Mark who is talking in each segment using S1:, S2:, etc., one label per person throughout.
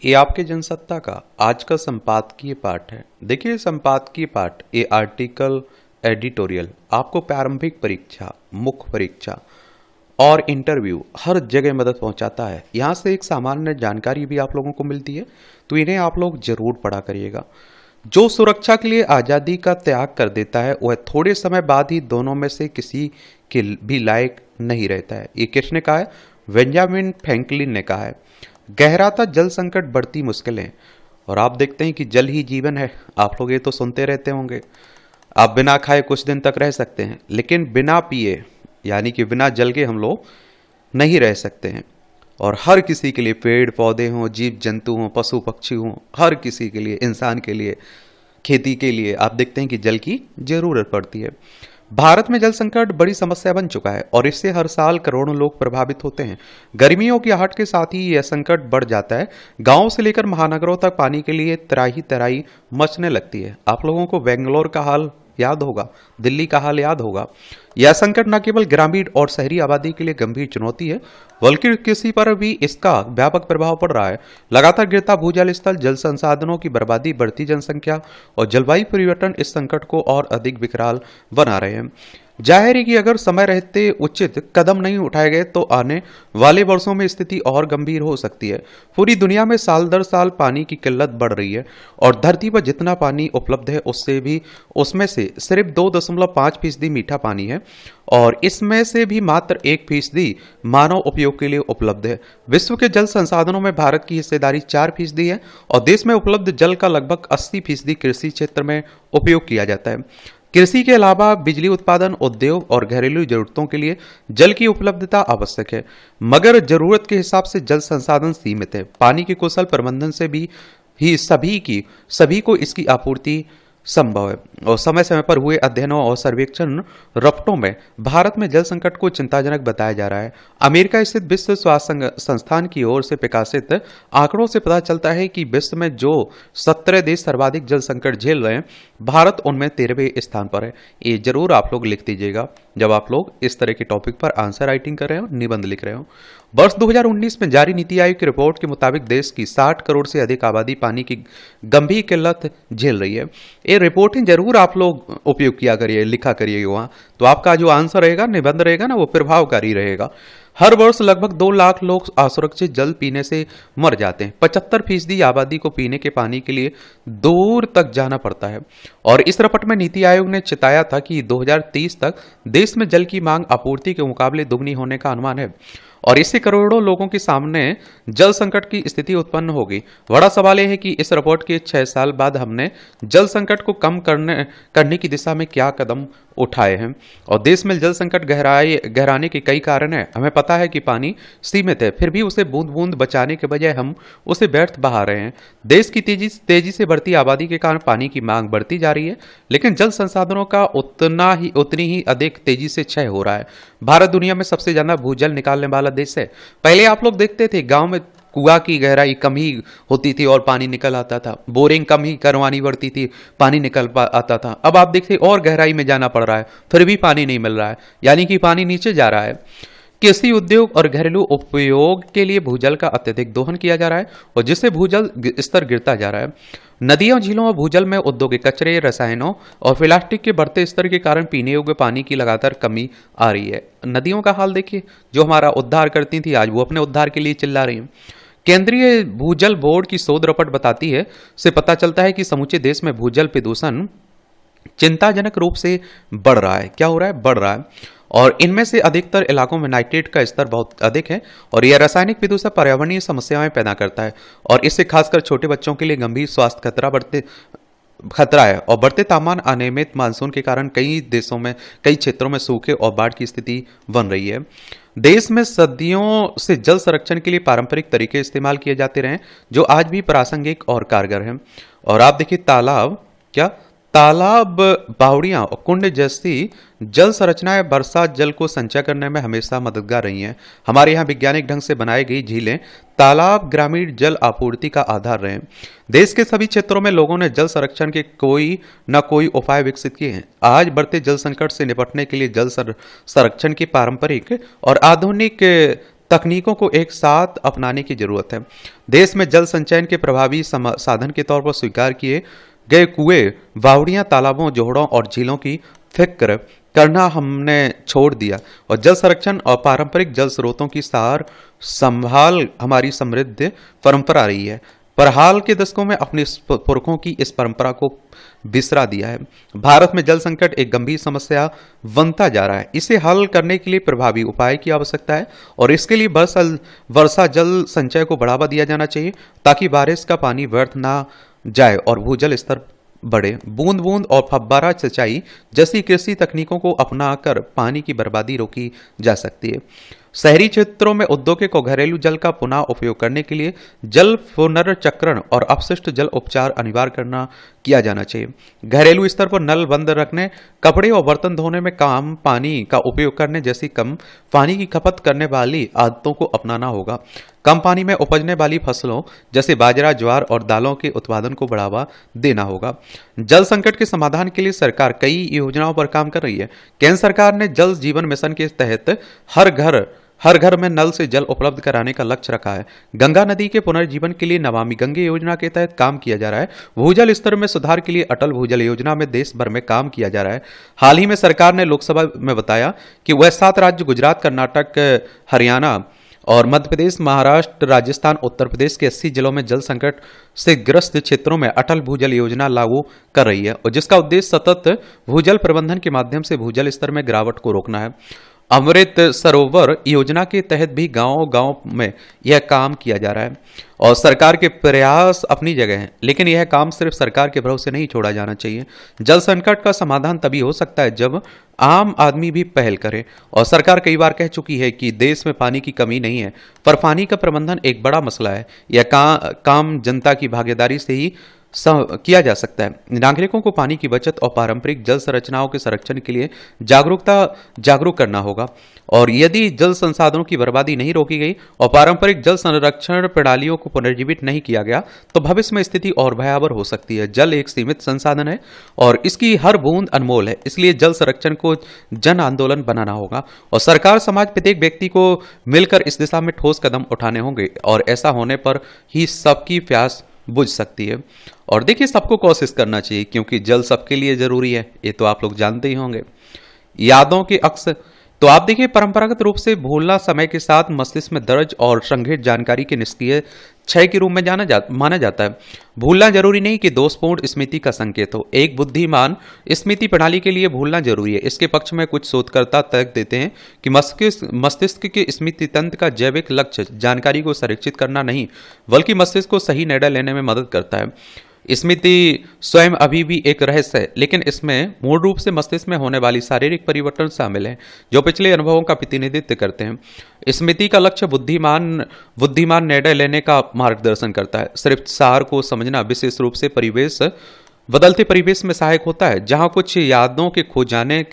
S1: ये आपके जनसत्ता का आज का संपादकीय पाठ है। देखिए, संपादकीय पाठ ये आर्टिकल, एडिटोरियल आपको प्रारंभिक परीक्षा, मुख्य परीक्षा और इंटरव्यू हर जगह मदद पहुंचाता है। यहाँ से एक सामान्य जानकारी भी आप लोगों को मिलती है, तो इन्हें आप लोग जरूर पढ़ा करिएगा। जो सुरक्षा के लिए आज़ादी का त्याग कर देता है वह थोड़े समय बाद ही दोनों में से किसी के भी लायक नहीं रहता है। ये किसने कहा है? बेंजामिन फ्रैंकलिन ने कहा है। गहराता जल संकट, बढ़ती मुश्किलें। और आप देखते हैं कि जल ही जीवन है। आप लोग ये तो सुनते रहते होंगे। आप बिना खाए कुछ दिन तक रह सकते हैं, लेकिन बिना पिए यानी कि बिना जल के हम लोग नहीं रह सकते हैं। और हर किसी के लिए, पेड़ पौधे हों, जीव जंतु हों, पशु पक्षी हों, हर किसी के लिए, इंसान के लिए, खेती के लिए आप देखते हैं कि जल की जरूरत पड़ती है। भारत में जल संकट बड़ी समस्या बन चुका है और इससे हर साल करोड़ों लोग प्रभावित होते हैं। गर्मियों की आहट के साथ ही यह संकट बढ़ जाता है। गांव से लेकर महानगरों तक पानी के लिए तराही तराही मचने लगती है। आप लोगों को बेंगलोर का हाल याद होगा, दिल्ली का हाल याद होगा। यह संकट न केवल ग्रामीण और शहरी आबादी के लिए गंभीर चुनौती है, बल्कि कृषि पर भी इसका व्यापक प्रभाव पड़ रहा है। लगातार गिरता भूजल स्तर, जल संसाधनों की बर्बादी, बढ़ती जनसंख्या और जलवायु परिवर्तन इस संकट को और अधिक विकराल बना रहे हैं। जाहिर है कि अगर समय रहते उचित कदम नहीं उठाए गए तो आने वाले वर्षों में स्थिति और गंभीर हो सकती है। पूरी दुनिया में साल दर साल पानी की किल्लत बढ़ रही है और धरती पर जितना पानी उपलब्ध है उसमें से सिर्फ 2.5% मीठा पानी है और इसमें से भी मात्र 1% मानव उपयोग के लिए उपलब्ध है। विश्व के जल संसाधनों में भारत की हिस्सेदारी 4% है और देश में उपलब्ध जल का लगभग 80% कृषि क्षेत्र में उपयोग किया जाता है। कृषि के अलावा बिजली उत्पादन, उद्योग और घरेलू जरूरतों के लिए जल की उपलब्धता आवश्यक है, मगर जरूरत के हिसाब से जल संसाधन सीमित है। पानी के कुशल प्रबंधन से भी ही सभी को इसकी आपूर्ति संभव है। और समय समय पर हुए अध्ययनों और सर्वेक्षण रपटों में भारत में जल संकट को चिंताजनक बताया जा रहा है। अमेरिका स्थित विश्व स्वास्थ्य संस्थान की ओर से प्रकाशित आंकड़ों से पता चलता है कि विश्व में जो 17 देश सर्वाधिक जल संकट झेल रहे हैं, भारत उनमें 13वें स्थान पर है। ये जरूर आप लोग लिख दीजिएगा जब आप लोग इस तरह के टॉपिक पर आंसर राइटिंग कर रहे हो, निबंध लिख रहे हो। वर्ष 2019 में जारी नीति आयोग की रिपोर्ट के मुताबिक देश की 60 करोड़ से अधिक आबादी पानी की गंभीर किल्लत झेल रही है। ये रिपोर्टें जरूर आप लोग उपयोग किया करिए, लिखा करिए वहां, तो आपका जो आंसर रहेगा, निबंध रहेगा ना, वो प्रभावकारी रहेगा। हर वर्ष लगभग 2 लाख लोग असुरक्षित जल पीने से मर जाते हैं। 75% आबादी को पीने के पानी के लिए दूर तक जाना पड़ता है। और इस रिपोर्ट में नीति आयोग ने चिताया था कि 2030 तक देश में जल की मांग आपूर्ति के मुकाबले दुगनी होने का अनुमान है और इससे करोड़ों लोगों के सामने जल संकट की स्थिति उत्पन्न होगी। बड़ा सवाल यह है कि इस रिपोर्ट के 6 साल बाद हमने जल संकट को कम करने की दिशा में क्या कदम उठाए हैं। और देश में जल संकट गहराने के कई कारण हैं। हमें पता है कि पानी सीमित है, फिर भी उसे बूंद बूंद बचाने के बजाय हम उसे व्यर्थ बहा रहे हैं। देश की तेजी से बढ़ती आबादी के कारण पानी की मांग बढ़ती जा रही है, लेकिन जल संसाधनों का उतनी ही अधिक तेजी से क्षय हो रहा है। भारत दुनिया में सबसे ज्यादा भूजल निकालने वाला देश है। पहले आप लोग देखते थे गांव में कुआं की गहराई कम ही होती थी और पानी निकल आता था, बोरिंग कम ही करवानी पड़ती थी, पानी निकल आता था। अब आप देखते और गहराई में जाना पड़ रहा है, फिर भी पानी नहीं मिल रहा है, यानी कि पानी नीचे जा रहा है। कृषि, उद्योग और घरेलू उपयोग के लिए भूजल का अत्यधिक दोहन किया जा रहा है और जिससे भूजल स्तर गिरता जा रहा है। नदियों, झीलों और भूजल में औद्योगिक कचरे, रसायनों और प्लास्टिक के बढ़ते स्तर के कारण पीने योग्य पानी की लगातार कमी आ रही है। नदियों का हाल देखिए, जो हमारा उद्धार करती थी, आज वो अपने उद्धार के लिए चिल्ला रही हैं। केंद्रीय भूजल बोर्ड की शोध रिपोर्ट बताती है, से पता चलता है कि समूचे देश में भूजल प्रदूषण चिंताजनक रूप से बढ़ रहा है। क्या हो रहा है? बढ़ रहा है। और इनमें से अधिकतर इलाकों में नाइट्रेट का स्तर बहुत अधिक है और यह रासायनिक प्रदूषण पर्यावरणीय समस्याएं पैदा करता है और इससे खासकर छोटे बच्चों के लिए गंभीर स्वास्थ्य खतरा है। और बढ़ते तापमान, अनियमित मानसून के कारण कई क्षेत्रों में सूखे और बाढ़ की स्थिति बन रही है। देश में सदियों से जल संरक्षण के लिए पारंपरिक तरीके इस्तेमाल किए जाते रहे, जो आज भी प्रासंगिक और कारगर हैं। और आप देखिए, तालाब, बावड़ियां और कुंड जैसी जल संरचनाएं वर्षा जल को संचय करने में हमेशा मददगार रही हैं। हमारे यहाँ वैज्ञानिक ढंग से बनाई गई झीलें, तालाब ग्रामीण जल आपूर्ति का आधार रहे। देश के सभी क्षेत्रों में लोगों ने जल संरक्षण के कोई न कोई उपाय विकसित किए हैं। आज बढ़ते जल संकट से निपटने के लिए जल संरक्षण की पारंपरिक और आधुनिक तकनीकों को एक साथ अपनाने की जरूरत है। देश में जल संचयन के प्रभावी साधन के तौर पर स्वीकार किए गए कुएं, बावड़ियां, तालाबों, जोहड़ों और झीलों की फिक्र करना हमने छोड़ दिया और जल संरक्षण और पारंपरिक जल स्रोतों की सार संभाल हमारी समृद्ध परंपरा रही है। पर हाल के दशकों में अपने पुरखों की इस परंपरा को बिसरा दिया है। भारत में जल संकट एक गंभीर समस्या बनता जा रहा है। इसे हल करने के लिए प्रभावी उपाय की आवश्यकता है और इसके लिए वर्षा जल संचय को बढ़ावा दिया जाना चाहिए ताकि बारिश का पानी व्यर्थ ना जाए और भूजल स्तर बढ़े। बूंद बूंद और फव्वारा सिंचाई जैसी कृषि तकनीकों को अपनाकर पानी की बर्बादी रोकी जा सकती है। शहरी क्षेत्रों में उद्योगों को घरेलू जल का पुनः उपयोग करने के लिए जल पुनर्चक्रण और अपशिष्ट जल उपचार अनिवार्य किया जाना चाहिए। घरेलू स्तर पर नल बंद रखने, कपड़े और बर्तन धोने में कम पानी का उपयोग करने जैसी कम पानी की खपत करने वाली आदतों को अपनाना होगा। कम पानी में उपजने वाली फसलों जैसे बाजरा, ज्वार और दालों के उत्पादन को बढ़ावा देना होगा। जल संकट के समाधान के लिए सरकार कई योजनाओं पर काम कर रही है। केंद्र सरकार ने जल जीवन मिशन के तहत हर घर में नल से जल उपलब्ध कराने का लक्ष्य रखा है। गंगा नदी के पुनर्जीवन के लिए नमामि गंगे योजना के तहत काम किया जा रहा है। भूजल स्तर में सुधार के लिए अटल भूजल योजना में देश भर में काम किया जा रहा है। हाल ही में सरकार ने लोकसभा में बताया कि वह 7 राज्य गुजरात, कर्नाटक, हरियाणा और मध्य प्रदेश, महाराष्ट्र, राजस्थान, उत्तर प्रदेश के 80 जिलों में जल संकट से ग्रस्त क्षेत्रों में अटल भूजल योजना लागू कर रही है और जिसका उद्देश्य सतत भूजल प्रबंधन के माध्यम से भूजल स्तर में गिरावट को रोकना है। अमृत सरोवर योजना के तहत भी गांव-गांव में यह काम किया जा रहा है और सरकार के प्रयास अपनी जगह हैं, लेकिन यह काम सिर्फ सरकार के भरोसे नहीं छोड़ा जाना चाहिए। जल संकट का समाधान तभी हो सकता है जब आम आदमी भी पहल करे और सरकार कई बार कह चुकी है कि देश में पानी की कमी नहीं है, पर पानी का प्रबंधन एक बड़ा मसला है। यह काम जनता की भागीदारी से ही किया जा सकता है। नागरिकों को पानी की बचत और पारंपरिक जल संरचनाओं के संरक्षण के लिए जागरूक करना होगा और यदि जल संसाधनों की बर्बादी नहीं रोकी गई और पारंपरिक जल संरक्षण प्रणालियों को पुनर्जीवित नहीं किया गया तो भविष्य में स्थिति और भयावह हो सकती है। जल एक सीमित संसाधन है और इसकी हर बूंद अनमोल है, इसलिए जल संरक्षण को जन आंदोलन बनाना होगा और सरकार, समाज, प्रत्येक व्यक्ति को मिलकर इस दिशा में ठोस कदम उठाने होंगे और ऐसा होने पर ही सबकी प्यास बुझ सकती है। और देखिए, सबको कोशिश करना चाहिए क्योंकि जल सबके लिए जरूरी है, ये तो आप लोग जानते ही होंगे। यादों के अक्स तो आप देखिए, परंपरागत रूप से भूलना समय के साथ मस्तिष्क में दर्ज और संग्रहित जानकारी के निष्क्रिय क्षय के रूप में माना जाता है। भूलना जरूरी नहीं कि दोषपूर्ण स्मृति का संकेत हो। एक बुद्धिमान स्मृति प्रणाली के लिए भूलना जरूरी है। इसके पक्ष में कुछ शोधकर्ता तर्क देते हैं कि मस्तिष्क के स्मृति तंत्र का जैविक लक्ष्य जानकारी को संरक्षित करना नहीं, बल्कि मस्तिष्क को सही निर्णय लेने में मदद करता है। स्मृति स्वयं अभी भी एक रहस्य है, लेकिन इसमें मूल रूप से मस्तिष्क में होने वाली शारीरिक परिवर्तन शामिल है जो पिछले अनुभवों का प्रतिनिधित्व करते हैं। स्मृति का लक्ष्य बुद्धिमान निर्णय लेने का मार्गदर्शन करता है। सिर्फ सार को समझना विशेष रूप से बदलते परिवेश में सहायक होता है, जहां कुछ यादों के खो जाने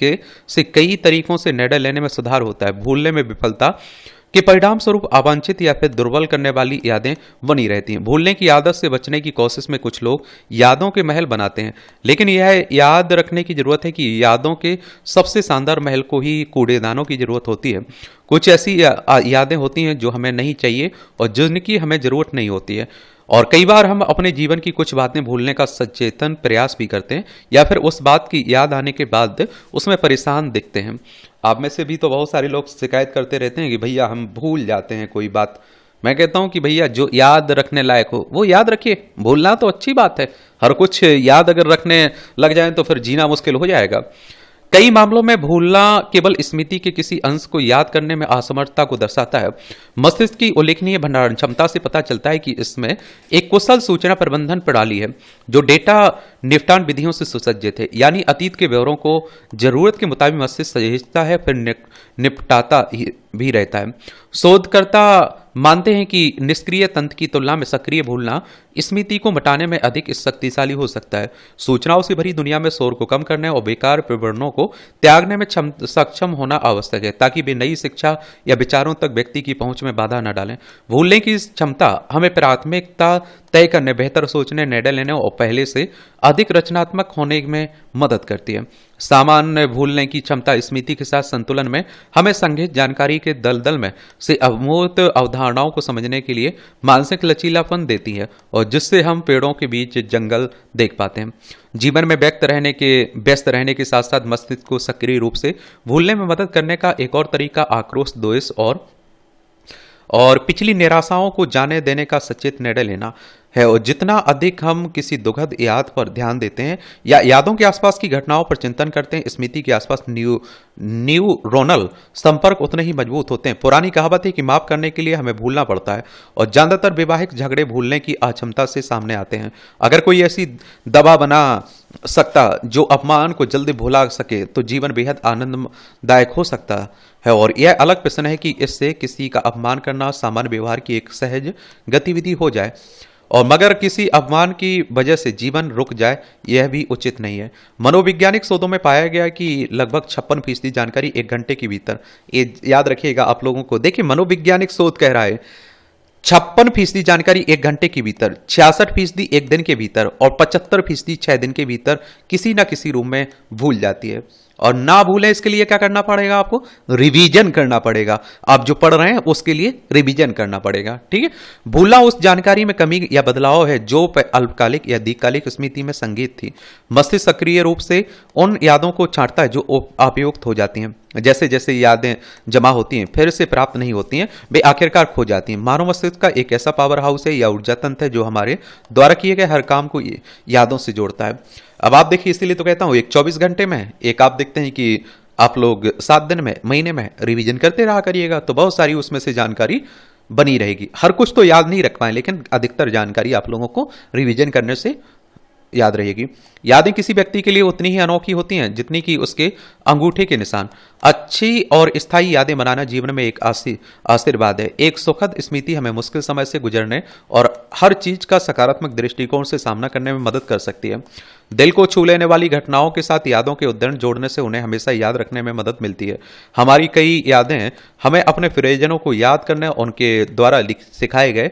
S1: से कई तरीकों से निर्णय लेने में सुधार होता है। भूलने में विफलता के परिणाम स्वरूप अवांछित या फिर दुर्बल करने वाली यादें बनी रहती हैं। भूलने की आदत से बचने की कोशिश में कुछ लोग यादों के महल बनाते हैं, लेकिन यह याद रखने की जरूरत है कि यादों के सबसे शानदार महल को ही कूड़ेदानों की जरूरत होती है। कुछ ऐसी यादें होती हैं जो हमें नहीं चाहिए और जिनकी हमें जरूरत नहीं होती है, और कई बार हम अपने जीवन की कुछ बातें भूलने का सचेतन प्रयास भी करते हैं या फिर उस बात की याद आने के बाद उसमें परेशान दिखते हैं। आप में से भी तो बहुत सारे लोग शिकायत करते रहते हैं कि भैया हम भूल जाते हैं कोई बात। मैं कहता हूं कि भैया जो याद रखने लायक हो वो याद रखिए, भूलना तो अच्छी बात है। हर कुछ याद अगर रखने लग जाए तो फिर जीना मुश्किल हो जाएगा। कई मामलों में भूलना केवल स्मृति के किसी अंश को याद करने में असमर्थता को दर्शाता है। मस्तिष्क की उल्लेखनीय भंडारण क्षमता से पता चलता है कि इसमें एक कुशल सूचना प्रबंधन प्रणाली है जो डेटा निपटान विधियों से सुसज्जित है, यानी अतीत के ब्यौरों को जरूरत के मुताबिक मस्तिष्क सहेजता है फिर निपटाता भी रहता है। शोधकर्ता मानते हैं कि निष्क्रिय तंत्र की तुलना में सक्रिय भूलना स्मृति को मिटाने में अधिक शक्तिशाली हो सकता है। सूचनाओं से भरी दुनिया में शोर को कम करने और बेकार प्रवृत्तियों को त्यागने में सक्षम होना आवश्यक है ताकि वे नई शिक्षा या विचारों तक व्यक्ति की पहुंच में बाधा न डालें। भूलने की क्षमता हमें प्राथमिकता तय करने, बेहतर सोचने, निर्णय लेने और पहले से अधिक रचनात्मक होने में मदद करती है। सामान्य भूलने की क्षमता स्मृति के साथ संतुलन में हमें संग्रहित जानकारी के दलदल में से अमूर्त अवधारणाओं को समझने के लिए मानसिक लचीलापन देती है, और जिससे हम पेड़ों के बीच जंगल देख पाते हैं। जीवन में व्यस्त रहने के साथ साथ मस्तिष्क को सक्रिय रूप से भूलने में मदद करने का एक और तरीका आक्रोश, द्वेष और पिछली निराशाओं को जाने देने का सचेत निर्णय लेना है। और जितना अधिक हम किसी दुखद याद पर ध्यान देते हैं या यादों के आसपास की घटनाओं पर चिंतन करते हैं, स्मृति के आसपास न्यूरोनल संपर्क उतने ही मजबूत होते हैं। पुरानी कहावत है कि माफ करने के लिए हमें भूलना पड़ता है, और ज्यादातर वैवाहिक झगड़े भूलने की अक्षमता से सामने आते हैं। अगर कोई ऐसी दवा बना सकता जो अपमान को जल्दी भुला सके तो जीवन बेहद आनंददायक हो सकता है। और यह अलग प्रश्न है कि इससे किसी का अपमान करना सामान्य व्यवहार की एक सहज गतिविधि हो जाए, और मगर किसी अपमान की वजह से जीवन रुक जाए, यह भी उचित नहीं है। मनोवैज्ञानिक शोधों में पाया गया कि लगभग 56% जानकारी 1 घंटे के भीतर, ये याद रखिएगा आप लोगों को। देखिए, मनोवैज्ञानिक शोध कह रहा है 56% जानकारी 1 घंटे के भीतर, 66% 1 दिन के भीतर, और 75% 6 दिन के भीतर किसी ना किसी रूप में भूल जाती है। और ना भूलें इसके लिए क्या करना पड़ेगा? आपको रिवीजन करना पड़ेगा। आप जो पढ़ रहे हैं उसके लिए रिवीजन करना पड़ेगा, ठीक है। भूलना उस जानकारी में कमी या बदलाव है जो अल्पकालिक या दीर्घकालिक स्मृति में संग्रहित थी। मस्तिष्क सक्रिय रूप से उन यादों को छांटता है जो उपयुक्त हो जाती हैं। जैसे जैसे यादें जमा होती हैं, फिर से प्राप्त नहीं होती हैं, वे आखिरकार खो जाती हैं। मानव मस्तिष्क का एक ऐसा पावर हाउस है या ऊर्जा तंत्र है जो हमारे द्वारा किए गए हर काम को यादों से जोड़ता है। अब आप देखिए, इसीलिए तो कहता हूं एक 24 घंटे में, एक आप देखते हैं कि आप लोग 7 दिन में, महीने में रिवीजन करते रहा करिएगा, तो बहुत सारी उसमें से जानकारी बनी रहेगी। हर कुछ तो याद नहीं रख पाए, लेकिन अधिकतर जानकारी आप लोगों को रिवीजन करने से याद रहेगी। यादें किसी व्यक्ति के लिए उतनी ही अनोखी होती हैं जितनी कि उसके अंगूठे के निशान। अच्छी और स्थायी यादें बनाना जीवन में एक आशीर्वाद है। एक सुखद स्मृति हमें मुश्किल समय से गुजरने और हर चीज का सकारात्मक दृष्टिकोण से सामना करने में मदद कर सकती है। दिल को छू लेने वाली घटनाओं के साथ यादों के उद्धरण जोड़ने से उन्हें हमेशा याद रखने में मदद मिलती है। हमारी कई यादें हमें अपने प्रियजनों को याद करने और उनके द्वारा सिखाए गए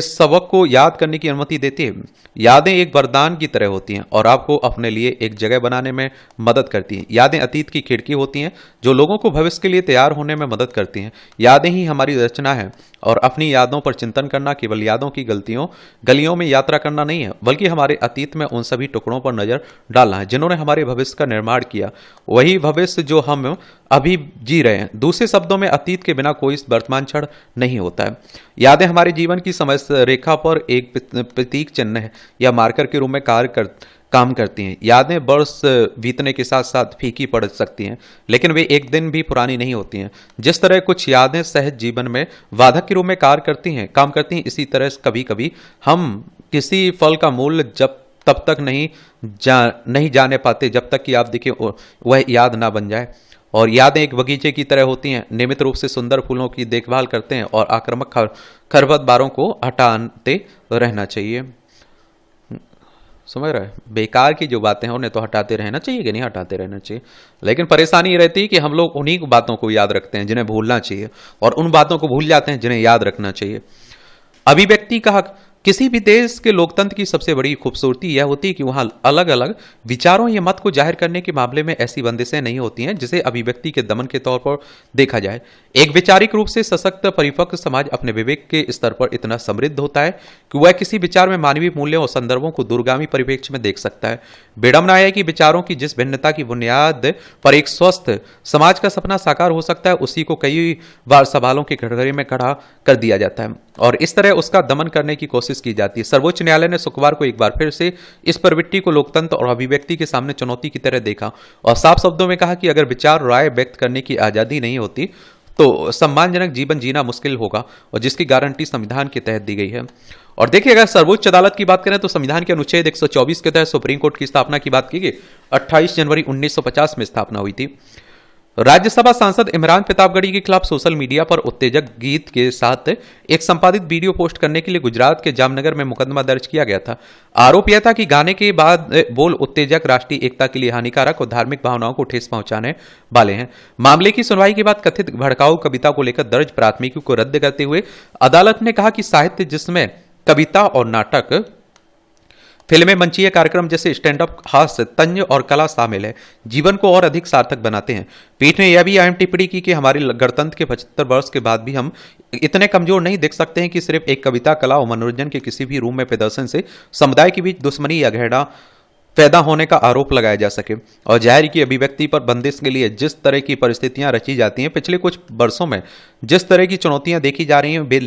S1: सबक को याद करने की अनुमति देती है। यादें एक वरदान की तरह होती हैं और आपको अपने लिए एक जगह बनाने में मदद करती हैं। यादें अतीत की खिड़की होती हैं जो लोगों को भविष्य के लिए तैयार होने में मदद करती हैं। यादें ही हमारी रचना है और अपनी यादों पर चिंतन करना केवल यादों की गलियों में यात्रा करना नहीं है, बल्कि हमारे अतीत में उन सभी टुकड़ों पर नजर डालना है जिन्होंने हमारे भविष्य का निर्माण किया, वही भविष्य जो हम अभी जी रहे हैं। दूसरे शब्दों में, अतीत के बिना कोई वर्तमान क्षण नहीं होता है। यादें हमारे जीवन की समय रेखा पर एक प्रतीक चिन्ह है या मार्कर के रूप में काम करती हैं। यादें वर्ष बीतने के साथ साथ फीकी पड़ सकती हैं, लेकिन वे एक दिन भी पुरानी नहीं होती हैं। जिस तरह कुछ यादें सहज जीवन में बाधक के रूप में काम करती हैं, इसी तरह कभी कभी हम किसी फल का मूल्य तब तक नहीं जाने पाते जब तक कि आप देखिए वह याद ना बन जाए। और यादें एक बगीचे की तरह होती हैं, नियमित रूप से सुंदर फूलों की देखभाल करते हैं और आक्रामक खरपतवारों को हटाते रहना चाहिए। समझ रहे हैं? बेकार की जो बातें हैं उन्हें तो हटाते रहना चाहिए कि नहीं हटाते रहना चाहिए, लेकिन परेशानी ये रहती है कि हम लोग उन्हीं बातों को याद रखते हैं जिन्हें भूलना चाहिए और उन बातों को भूल जाते हैं जिन्हें याद रखना चाहिए। अभिव्यक्ति का हक। किसी भी देश के लोकतंत्र की सबसे बड़ी खूबसूरती यह होती है कि वहां अलग अलग विचारों या मत को जाहिर करने के मामले में ऐसी बंदिशें नहीं होती हैं जिसे अभिव्यक्ति के दमन के तौर पर देखा जाए। एक वैचारिक रूप से सशक्त परिपक्व समाज अपने विवेक के स्तर पर इतना समृद्ध होता है कि वह किसी विचार में मानवीय मूल्यों और संदर्भों को दूरगामी परिप्रेक्ष्य में देख सकता है। विडंबना है कि विचारों की जिस भिन्नता की बुनियाद पर एक स्वस्थ समाज का सपना साकार हो सकता है, उसी को कई बार सवालों के कटघरे में खड़ा कर दिया जाता है और इस तरह उसका दमन करने की कोशिश की जाती है। सर्वोच्च न्यायालय ने शुक्रवार को एक बार फिर से इस प्रवृत्ति को लोकतंत्र और अभिव्यक्ति के सामने चुनौती की तरह देखा और साफ शब्दों में कहा कि अगर विचार राय व्यक्त करने की आजादी नहीं होती तो सम्मानजनक जीवन जीना मुश्किल होगा, और जिसकी गारंटी संविधान के तहत दी गई है। और देखिए, अगर सर्वोच्च अदालत की बात करें तो संविधान के अनुच्छेद 124 के तहत सुप्रीम कोर्ट की स्थापना की बात की गई। 28 जनवरी 1950 में स्थापना हुई थी। राज्यसभा सांसद इमरान प्रतापगढ़ी के खिलाफ सोशल मीडिया पर उत्तेजक गीत के साथ एक संपादित वीडियो पोस्ट करने के लिए गुजरात के जामनगर में मुकदमा दर्ज किया गया था। आरोप यह था कि गाने के बाद बोल उत्तेजक, राष्ट्रीय एकता के लिए हानिकारक और धार्मिक भावनाओं को ठेस पहुंचाने वाले हैं। मामले की सुनवाई के बाद कथित भड़काऊ कविता को लेकर दर्ज प्राथमिकी को रद्द करते हुए अदालत ने कहा कि साहित्य जिसमें कविता और नाटक फिल्में, मंचीय कार्यक्रम जैसे स्टैंड अप, हास्य, तंज और कला शामिल है, जीवन को और अधिक सार्थक बनाते हैं। पीठ ने यह भी अहम टिप्पणी की कि हमारे गणतंत्र के 75 वर्ष के बाद भी हम इतने कमजोर नहीं दिख सकते हैं कि सिर्फ एक कविता, कला और मनोरंजन के किसी भी रूम में प्रदर्शन से समुदाय के बीच दुश्मनी या घृणा पैदा होने का आरोप लगाया जा सके। और जाहिर की अभिव्यक्ति पर बंदिश के लिए जिस तरह की परिस्थितियां रची जाती हैं, पिछले कुछ वर्षों में जिस तरह की चुनौतियां देखी जा रही हैं, वे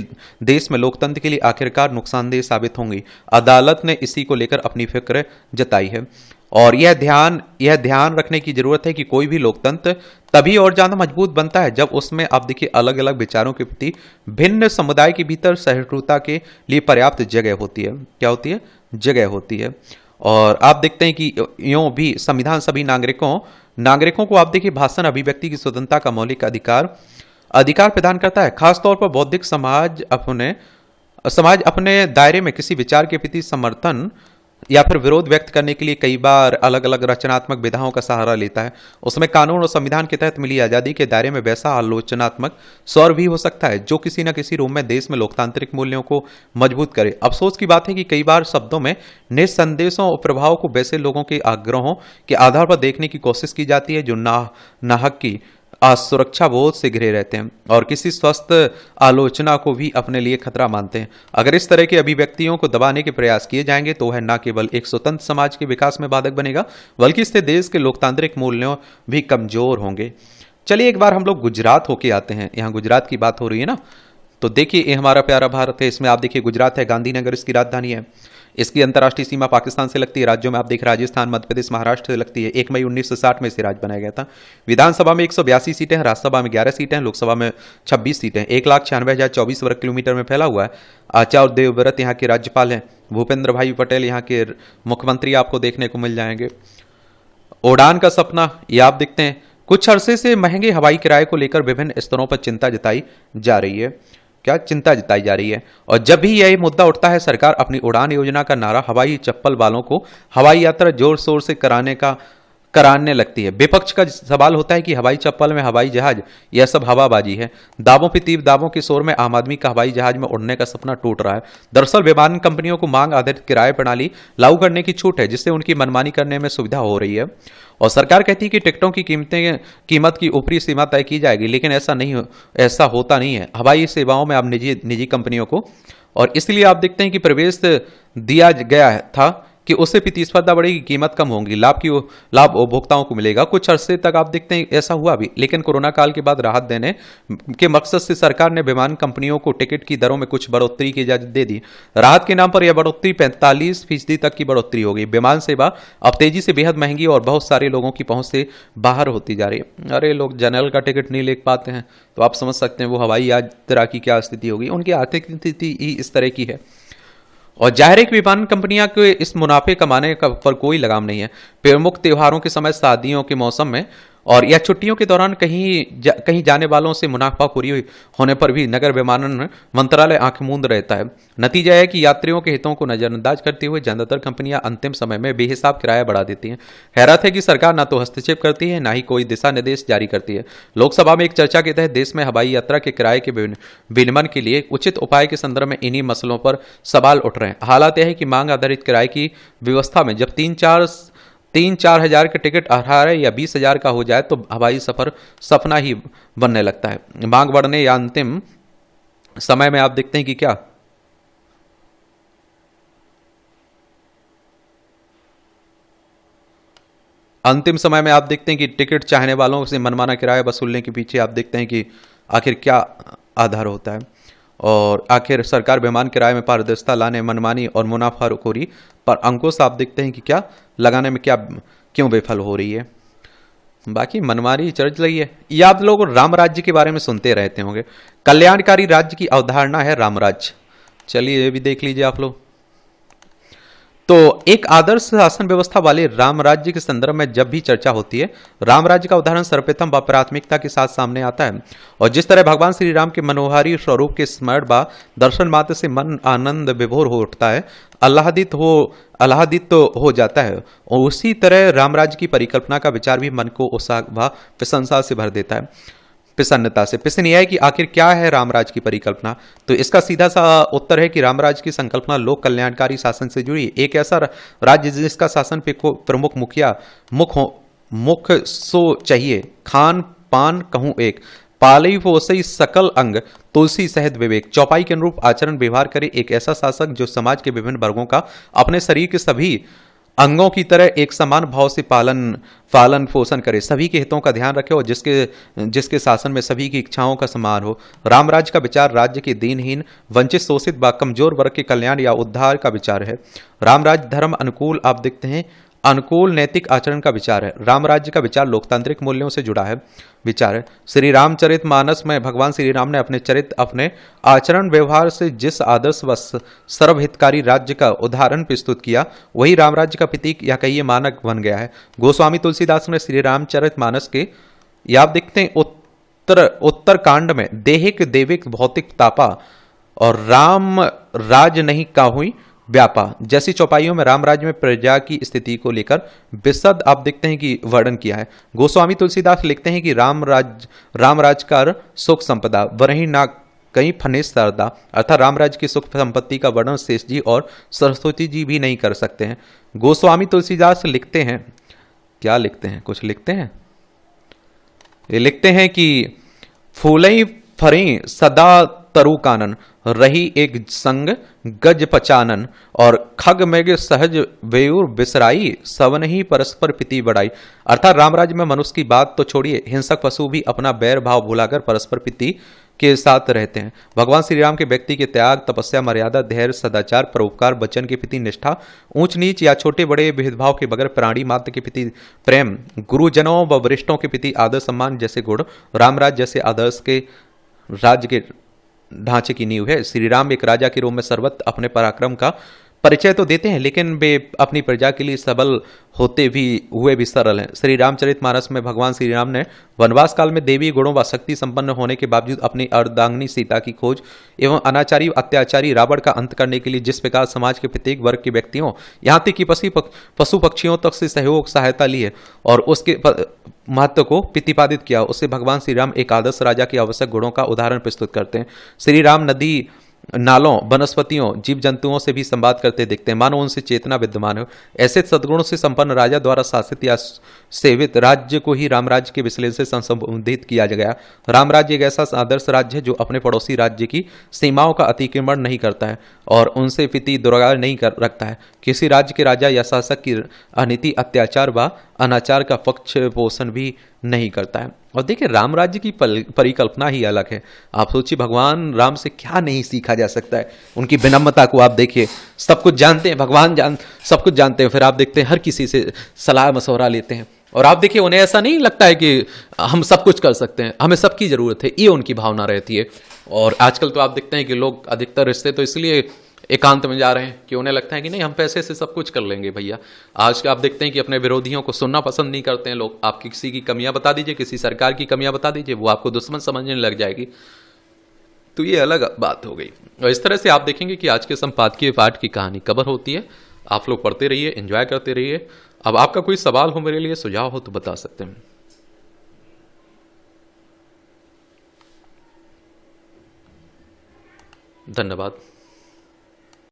S1: देश में लोकतंत्र के लिए आखिरकार नुकसानदेह साबित होंगी। अदालत ने इसी को लेकर अपनी फिक्र जताई है और यह ध्यान रखने की जरूरत है कि कोई भी लोकतंत्र तभी और ज्यादा मजबूत बनता है जब उसमें आप देखिए अलग अलग विचारों के प्रति भिन्न समुदाय के भीतर सहिष्णुता के लिए पर्याप्त जगह होती है। क्या होती है? जगह होती है। और आप देखते हैं कि यूं भी संविधान सभी नागरिकों को आप देखिए भाषण, अभिव्यक्ति की स्वतंत्रता का मौलिक अधिकार प्रदान करता है। खासतौर पर बौद्धिक समाज अपने दायरे में किसी विचार के प्रति समर्थन या फिर विरोध व्यक्त करने के लिए कई बार अलग अलग रचनात्मक विधाओं का सहारा लेता है। उसमें कानून और संविधान के तहत मिली आजादी के दायरे में वैसा आलोचनात्मक स्वर भी हो सकता है जो किसी न किसी रूप में देश में लोकतांत्रिक मूल्यों को मजबूत करे। अफसोस की बात है कि कई बार शब्दों में निसंदेशों और प्रभाव को वैसे लोगों के आग्रहों के आधार पर देखने की कोशिश की जाती है जो नाहक की असुरक्षा बोध से घिरे रहते हैं और किसी स्वस्थ आलोचना को भी अपने लिए खतरा मानते हैं। अगर इस तरह की अभिव्यक्तियों को दबाने के प्रयास किए जाएंगे तो वह न केवल एक स्वतंत्र समाज के विकास में बाधक बनेगा बल्कि इससे देश के लोकतांत्रिक मूल्यों भी कमजोर होंगे। चलिए एक बार हम लोग गुजरात होके आते हैं। यहाँ गुजरात की बात हो रही है ना, तो देखिए ये हमारा प्यारा भारत है। इसमें आप देखिए गुजरात है, गांधीनगर इसकी राजधानी है। इसकी अंतर्राष्ट्रीय सीमा पाकिस्तान से लगती है। राज्यों में आप देख राजस्थान, मध्य प्रदेश, महाराष्ट्र से लगती है। 1 मई 1960 में इसे राज्य बनाया गया था। विधानसभा में 182 सीटें हैं, राज्यसभा में 11 सीटें हैं, लोकसभा में 26 सीटें हैं। 1,96,024 वर्ग किलोमीटर में फैला हुआ है। आचार्य देवव्रत यहाँ के राज्यपाल हैं। भूपेंद्र भाई पटेल यहाँ के मुख्यमंत्री आपको देखने को मिल जाएंगे। उड़ान का सपना, ये आप देखते हैं। कुछ अरसे से महंगे हवाई किराए को लेकर विभिन्न स्तरों पर चिंता जताई जा रही है। और जब भी यह मुद्दा उठता है सरकार अपनी उड़ान योजना का नारा हवाई चप्पल वालों को हवाई यात्रा जोर शोर से कराने लगती है। विपक्ष का सवाल होता है कि हवाई चप्पल में हवाई जहाज, यह सब हवाबाजी है। दावों पे तीव्र दावों के शोर में आम आदमी का हवाई जहाज में उड़ने का सपना टूट रहा है। दरअसल विमान कंपनियों को मांग आधारित किराए प्रणाली लागू करने की छूट है जिससे उनकी मनमानी करने में सुविधा हो रही है और सरकार कहती है कि टिकटों की कीमत की ऊपरी सीमा तय की जाएगी, लेकिन ऐसा होता नहीं है हवाई सेवाओं में अब निजी कंपनियों को। और इसलिए आप देखते हैं कि प्रवेश दिया गया था कि उससे प्रतिस्पर्धा बढ़ेगी, कीमत कम होगी, लाभ उपभोक्ताओं को मिलेगा। कुछ अरसे तक आप देखते हैं ऐसा हुआ भी, लेकिन कोरोना काल के बाद राहत देने के मकसद से सरकार ने विमान कंपनियों को टिकट की दरों में कुछ बढ़ोतरी की इजाजत दे दी। राहत के नाम पर यह बढ़ोतरी 45% तक की बढ़ोतरी होगी। विमान सेवा अब तेजी से बेहद महंगी और बहुत सारे लोगों की पहुंच से बाहर होती जा रही है। अरे लोग जनरल का टिकट नहीं ले पाते हैं तो आप समझ सकते हैं वो हवाई यात्रा की क्या स्थिति होगी। उनकी आर्थिक स्थिति ही इस तरह की है और जाहिर है कि विमान कंपनियां के इस मुनाफे कमाने पर कोई लगाम नहीं है। प्रमुख त्योहारों के समय, शादियों के मौसम में और या छुट्टियों के दौरान कहीं जाने वालों से मुनाफाखोरी होने पर भी नगर विमानन मंत्रालय आंख मूंद रहता है। नतीजा है कि यात्रियों के हितों को नजरअंदाज करते हुए ज्यादातर कंपनियां अंतिम समय में बेहिसाब किराया बढ़ा देती हैं। हैरत है कि सरकार न तो हस्तक्षेप करती है न ही कोई दिशा निर्देश जारी करती है। लोकसभा में एक चर्चा के तहत देश में हवाई यात्रा के किराए के विनियमन के लिए उचित उपाय के संदर्भ में इन्हीं मसलों पर सवाल उठ रहे हैं। हालात यह है कि मांग आधारित किराए की व्यवस्था में जब 3-4 हजार का टिकट 18 या 20 हजार का हो जाए तो हवाई सफर सपना ही बनने लगता है। मांग बढ़ने या अंतिम समय में आप देखते हैं कि क्या अंतिम समय में आप देखते हैं कि टिकट चाहने वालों से मनमाना किराया वसूलने के पीछे आप देखते हैं कि आखिर क्या आधार होता है और आखिर सरकार विमान किराए में पारदर्शिता लाने, मनमानी और मुनाफाखोरी पर अंकुश आप देखते हैं कि क्या लगाने में क्यों विफल हो रही है। बाकी मनमानी चर्च रही है। ये आप लोग राम राज्य के बारे में सुनते रहते होंगे। कल्याणकारी राज्य की अवधारणा है राम राज्य। चलिए ये भी देख लीजिए आप लोग। तो एक आदर्श शासन व्यवस्था वाले राम राज्य के संदर्भ में जब भी चर्चा होती है, राम राज्य का उदाहरण सर्वप्रथम व प्राथमिकता के साथ सामने आता है। और जिस तरह भगवान श्री राम के मनोहारी स्वरूप के स्मरण व दर्शन मात्र से मन आनंद विभोर हो उठता है, आह्लादित तो हो जाता है, और उसी तरह राम राज्य की परिकल्पना का विचार भी मन को उत्साह व प्रशंसा से भर देता है। प्रसन्नता से। प्रश्न यह है कि आखिर क्या है रामराज की परिकल्पना? तो इसका सीधा सा उत्तर है कि रामराज की संकल्पना लोक कल्याणकारी शासन से जुड़ी है। एक ऐसा राज्य जिसका शासन पे प्रमुख मुखिया मुख सो चाहिए, खान पान कहूं एक, पालई पोसई सकल अंग, तुलसी सहित विवेक, चौपाई के अनुरूप आचरण व्यवहार करे, एक ऐसा शासक जो समाज के विभिन्न वर्गों का अपने शरीर के सभी अंगों की तरह एक समान भाव से पालन पोषण करे, सभी के हितों का ध्यान रखे और जिसके शासन में सभी की इच्छाओं का सम्मान हो। रामराज का विचार राज्य के दीनहीन, वंचित, शोषित व कमजोर वर्ग के कल्याण या उद्धार का विचार है। रामराज धर्म अनुकूल, आप देखते हैं, अनुकूल नैतिक आचरण का विचार है। राम राज्य का विचार लोकतांत्रिक मूल्यों से जुड़ा है विचार है। श्री रामचरित मानस में भगवान श्री राम ने अपने आचरण व्यवहार से जिस आदर्श व सर्वहितकारी राज्य का उदाहरण प्रस्तुत किया, वही राम राज्य का प्रतीक या कहिए मानक बन गया है। गोस्वामी तुलसीदास ने श्री रामचरित मानस के, या आप देखते हैं, उत्तर कांड में देहिक देविक भौतिक तापा और राम राज नहीं काहुई व्यापा जैसी चौपाइयों में रामराज में प्रजा की स्थिति को लेकर विशद, आप देखते हैं कि वर्णन किया है। गोस्वामी तुलसीदास लिखते हैं कि रामराज का सुख संपदा वरही ना कहीं फने सरदा, अर्थात रामराज की सुख संपत्ति का वर्णन शेष जी और सरस्वती जी भी नहीं कर सकते हैं। गोस्वामी तुलसीदास लिखते हैं, क्या लिखते हैं, कुछ लिखते हैं, ये लिखते हैं कि फूलई फरे सदा तरु कानन, रही एक संग गज पचानन, और खग मेघ सहज वेयुर बिसराई, सवन ही परस्पर प्रीति बढ़ाई। अर्थात रामराज में मनुष्य की बात तो छोड़िए, हिंसक पशु भी अपना बैर भाव भुलाकर परस्पर प्रीति के साथ रहते हैं। भगवान श्री राम के व्यक्ति के त्याग, तपस्या, मर्यादा, धैर्य, सदाचार, परोपकार, वचन के प्रति निष्ठा, ऊंच नीच या छोटे बड़े भेदभाव के बगैर प्राणी मात्र के प्रति प्रेम, गुरुजनों व वरिष्ठों के प्रति आदर सम्मान जैसे गुण रामराज जैसे आदर्श के राज्य के ढांचे की नींव है। श्री राम एक राजा के रूप में सर्वत्र अपने पराक्रम का परिचय तो देते हैं, लेकिन वे अपनी प्रजा के लिए सबल होते हुए भी सरल हैं। श्री रामचरितमानस में भगवान श्री राम ने वनवास काल में देवी गुणों व शक्ति संपन्न होने के बावजूद अपनी अर्धांगिनी सीता की खोज एवं अनाचारी अत्याचारी रावण का अंत करने के लिए जिस प्रकार समाज के प्रत्येक वर्ग के व्यक्तियों, यहाँ तक कि पशु पक्षियों तक से सहयोग सहायता ली है और उसके महत्व को प्रतिपादित किया, उससे भगवान श्री राम एक आदर्श राजा के आवश्यक गुणों का उदाहरण प्रस्तुत करते हैं। श्री राम नदी, नालों, वनस्पतियों, जीव जंतुओं से भी संवाद करते दिखते हैं, मानो उनसे चेतना विद्यमान हो। ऐसे सद्गुणों से संपन्न राजा द्वारा शासित या सेवित राज्य को ही रामराज्य के विश्लेषण से संबोधित किया गया। रामराज्य एक ऐसा आदर्श राज्य है जो अपने पड़ोसी राज्य की सीमाओं का अतिक्रमण नहीं करता है और उनसे प्रति दुराचार नहीं रखता है। किसी राज्य के राजा या शासक की अनीति, अत्याचार व अनाचार का पक्ष पोषण भी नहीं करता है। और देखिए, राम राज्य की परिकल्पना ही अलग है। आप सोचिए, भगवान राम से क्या नहीं सीखा जा सकता है। उनकी विनम्रता को आप देखिए, सब कुछ जानते हैं, भगवान सब कुछ जानते हैं, फिर आप देखते हैं हर किसी से सलाह मशवरा लेते हैं। और आप देखिए, उन्हें ऐसा नहीं लगता है कि हम सब कुछ कर सकते हैं, हमें सबकी जरूरत है, ये उनकी भावना रहती है। और आजकल तो आप देखते हैं कि लोग अधिकतर रिश्ते तो इसलिए एकांत में जा रहे हैं कि उन्हें लगता है कि नहीं, हम पैसे से सब कुछ कर लेंगे भैया। आज आप देखते हैं कि अपने विरोधियों को सुनना पसंद नहीं करते हैं लोग। आप किसी की कमियां बता दीजिए, किसी सरकार की कमियां बता दीजिए, वो आपको दुश्मन समझने लग जाएगी। तो ये अलग बात हो गई। और इस तरह से आप देखेंगे कि आज के संपादकीय पाठ की कहानी कवर होती है। आप लोग पढ़ते रहिए, एंजॉय करते रहिए। अब आपका कोई सवाल हो, मेरे लिए सुझाव हो तो बता सकते हैं। धन्यवाद।